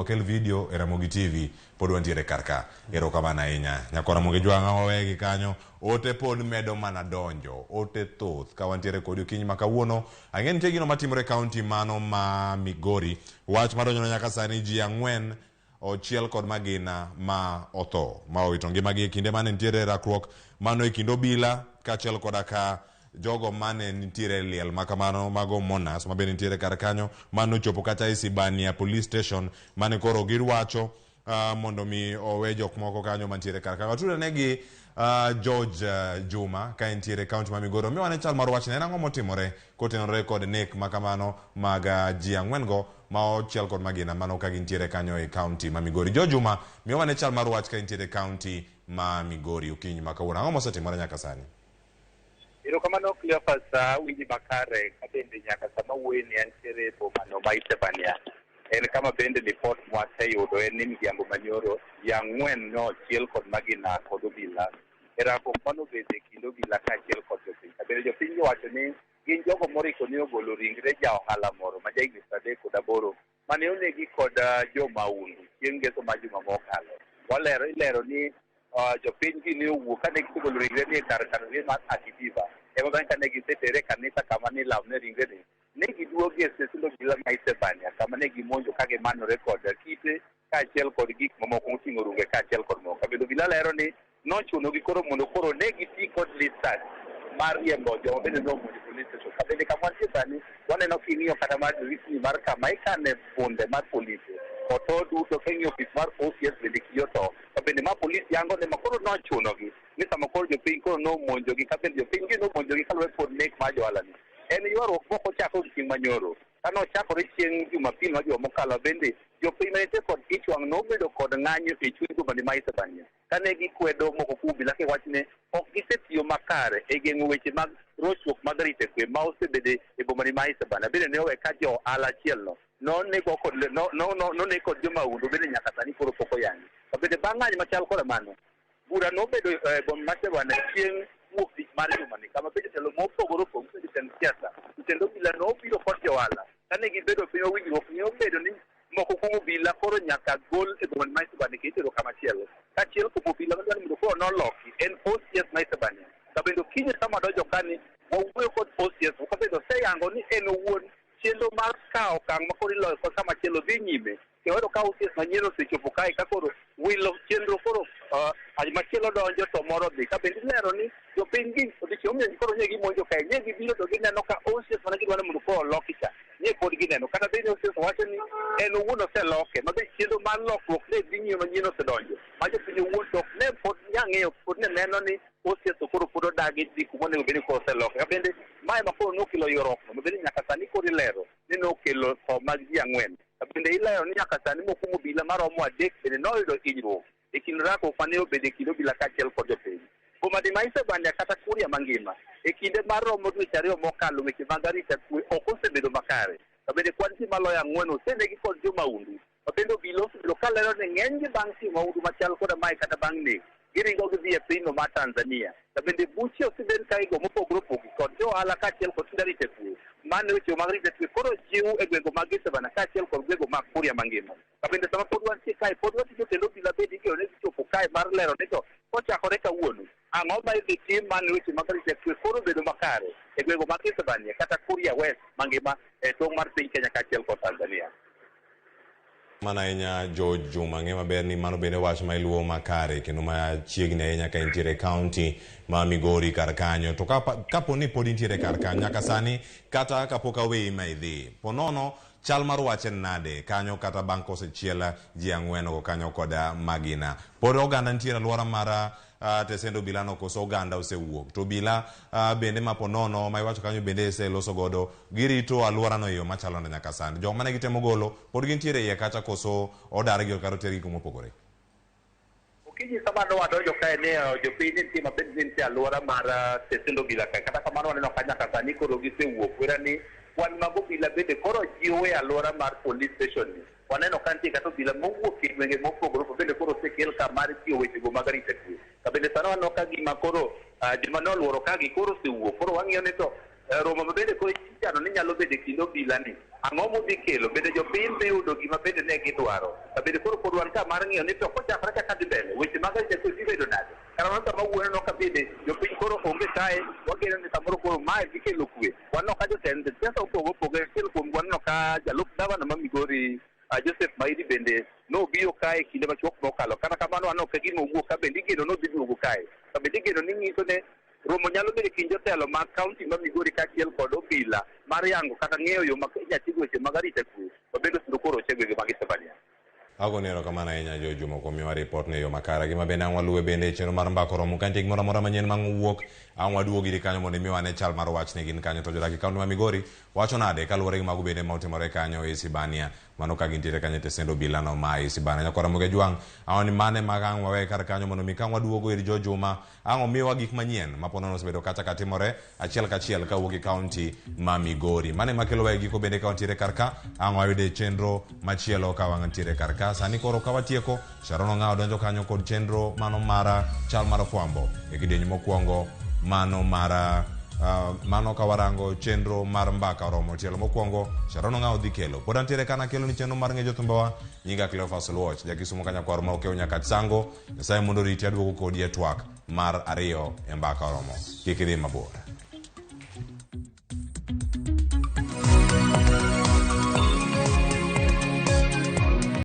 mokel video e Ramogi TV pod wantiere karka. Erokamano ahinya. Nyako Ramogi jwang'a wawegi kanyo. Ote pod medo mana donjo. Ote thoth ka wantiere kodi okinyi ma kawuono. Ang'e nitie gino matimore kaonti mano ma Migori. Wach madonjono nyaka sani ji 4 ochiel kod magina ma otho ma owito ngimagi e kinde mane nitiere rakruok mano e kind obila kaachiel koda ka jogo mane nitiere liel makamano mago monas ma bende nitiere kar kanyo mano chopo kata Isebania police station mane koro girwacho mondo mi owe jok moko kanyo mantiere kar kanyo. Tude negi George Juma ka ntiere kaunti ma Migori. Mi wane chal mar wachne en ang'o motimore kotenore kod nek makamano mag ji 4 go ma ochiel kod magina mano ka gintiere kanyo e kaunti ma Migori. George Juma, mi wane chal mar wach ka ntiere kaunti ma Migori okinyi ma kawuono. Ang'o mosetimore nyaka sani? Erokamano Cleophas winji makare ka bende nyaka sama wuoyi ni antiere bomano ma Isebania. En kama bende report mwaseyudo en ni miriambo manyoro ji 4 nochiel kod magina kod obila. Rakruok mano bende kind obila kaachiel kod jopiny. Kabende jopiny wacho ni gin jogo moriko ni ogolo ringre ja ohala moro ma jahigni 38 mane onegi kod jomaundu chieng' ngeso ma juma mokalo. Ilero ni jopiny gi ne owuok kane gisegolo ringre ni kar mar Akidiva. Ema bang' kane gisetere kanisa kama ni lamne ringre ni. Ne giduogi e stesend obila ma Isebania kama ne gimonjo ka gimanore kod kite kaachiel kod gik mamoko moting'o runge kaachiel kod moko. Kabende obila lero ni nochunogi koro mondo koro ne giti kod listas mar riembo joma bende nomonjo police station. Kabende kama wantie sani waneno king'iyo kata mar dirisni mar kama ikane funde mar polise oto duto king'iyo ofis mar OCS bende kiyo to. Kabende ma polisi yango ne makoro nochunogi ni sama koro jopiny koro nomonjogi kabende jopiny gi nomonjogi kaluwore kod nek mar johala ni. En ywaruok moko chako chieng' manyoro. Kano chakore chieng' Jumapil ma juma mokalo bende jopiny manite kod ich wang' nobedo kod ng'anyo e chuny bomani ma Isebania. Kane gikwedo moko kuom obila kiwachne ok gisetiyo makare e geng'o weche mag rochruok mag rito kwe ma osebedo e bomani ma Isebania. Bende ne owe ka jo ohala achielno nonego kod jomaundu bende nyaka sani koro pok oyangi. Bende bang' ng'anyo machal koda mano bura nobedo e boma ma Isebania chieng' wuok tich mar jumani kama bende telo mopogore opogore jotend siasa kendo obila nobiro kod johala kane gibedo piny winjruok ni obedo ni moko kuom obila koro nyaka gol e boma ma Isebania kitero kama chielo kaachiel kuom obila madwani mondo koro noloki en OCS ma Isebania. Kabende okinyi sama donjo kani wawuoyo kod OCS kabende oseyango ni en owuon chenro mar kawo okang' ma koro iloyo kod kama chielo dhi nyime kendo ka OCS manyien osechopo kae ka koro wilo chenro koro machielo donjo to moro dhi. Kabende ilero ni jopiny gi odiochieng' omiyo koro nye gimonjo kae nye gibiro to gineno ka OCS mana gidwaro mondo koro oloki cha nye pod gineno kata bende OCS wacho ni en owuon oseloke ma be chenro mar lokruok ne dhi nyime manyien osedonjo ma jopiny owuon to ne pod nyang'eyo pod ne neno ni OCS koro pod odagi dhi kuma onego bed ni koro oseloke. Kabende mae ma koro nokelo ywaruokno ma bende nyaka sani koro ilero ni nokelo tho mag ji 4. Kabende ilero ni nyaka sani mokwongo obila maromo 3 bende noyudo hinyruok e kind rakruok mane obedo e kind obila kaachiel kod jopiny. Bomani ma Isebania kata Kuria mangima e kinde mar romo dweche 2 mokalo weche mag arita kwe ok osebedo makare. Kabende kwan ji maloyo 4 osenegi kod jomaundu. Kabende obila osebedo ka lero ni ng'eny gi bang' timo maundu machal koda mae kata bang' nek giringo gidhi e pinyno mar Tanzania. Kabende buche osebedo ka igo mopogore opogore kod johala kaachiel kod tinde arita kwe mane weche mag arita kwe koro jiw e gwenge mag Isebania kaachiel kod gwenge mag Kuria mangima. Kabende sama pod wantie kae pod watiyo kendo obila bende igeno ni gichopo kae mar lero ni to kochakore kawuono ang'o ma idhi tim mane weche mag arita kwe koro bedo makare e gwenge mag Isebania kata Kuria West mangima e tong' mar piny Kenya kaachiel kod Tanzania. Mana ahinya George Juma, ng'e maber ni mano bende wach ma iluwo makare kendo ma chiegni ahinya ka intiere kaunti ma Migori kar kanyo. To kapo ni pod intiere kar kanyo nyaka sani kata kapok aweyi ma idhi ponono chal mar wach en nade kanyo kata bang' kosechiel ji 4 go kanyo kod magina. Pod oganda nitiere alwora mar tesendo obila no koso oganda osewuok to obila bende ma ponono ma iwacho kanyo bende loso godo girito alwora no yo machalo na nyaka sani joma mane gitemo golo pod gintiere iye kacha koso odar gi karo teri kuma opogore. Okinyi sama no wadonjo kae ne jopiny nitie mabed nitie alwora mar tesendo obila kae kata kamano waneno ka nyaka sani koro gisewuok wera ni kwan mag obila bende koro jiwo e alwora mar police station ni. Waneno ka nitie kata obila mowuok e gwenge mopogore bende koro osekel ka mar tiyo wechego mag arita kwe. Kabende sano waneno ka gima koro joma noluoro ka gi koro osewuok koro wang'iyo ni to romo mabende koro ichano ni nyalo bedo e kind obila ni ang'o modhi kelo bende jopiny be yudo gima bende ne gidwaro bende koro pod wan ka mar ng'iyo ni to kochakore kaka dhi mbele weche mag arita kwe dhi bedo nade kara sama wuono no ka bende jopiny koro onge kae wageno ni samoro koro mae dhi kelo kwe wanno ka jotend siasa opogo achiel kuom wanno ka jalup gavana ma Migori Joseph Maidi bende nobiro kae kinde machuok mokalo kata kamano wanno ka gino owuok ka bende igeno nodhi duogo kae ka bende igeno ni ng'iso ne romo nyalo bedo kind jotelo mag kaonti ma Migori kaachiel kod obila mar yango kata ng'eyo yo ma inyatigo weche mag arita kwe wabende osudo koro ochegwege mag Isebania. Ago nero kamana enya jo Juma kuom miwa report ne yo makara gima bende ang' waluwe bende chenro mar mbako romo kantie gimoro amora manyien mang' wuok ang' waduogi ir kanyo mondo miwa ne chal mar wach ne gin kanyo to jodak e kaonti ma Migori wacho nade kaluwore gi mago bende ma otimore kanyo e Isebania mano ka gintiere kanyo te sendo obila no ma Isebania nyakora Ramogi Jwang' ang' ni mane mag ang' wawe kar kanyo mondo mi kang' waduogo ir jo Juma ang' omiwa gik manyien ma ponono osebedo kacha ka timore achiel kachiel kawuok e kaonti ma Migori mane makelo wae giko bende ka wantiere kar ka ang' wayude chenro machielo ka wantiere kar ka sani koro ka watieko Sharon Ong'ao donjo kanyo kod chenro mano mara chal mar fwambo e kidieny mokwongo mano mara mano ka warango chenro mar mbaka romo tielo mokwongo Sharon Ong'ao dhi kelo pod antiere kana kelo ni chenro mar ng'ejo thumbewa nyinga Cleophas Luoch jakisumo kanya kwar ma okew nyaka sango Nyasaye mondo riti aduogo kodi e twak mar ariyo e mbaka romo kik idhi mabor.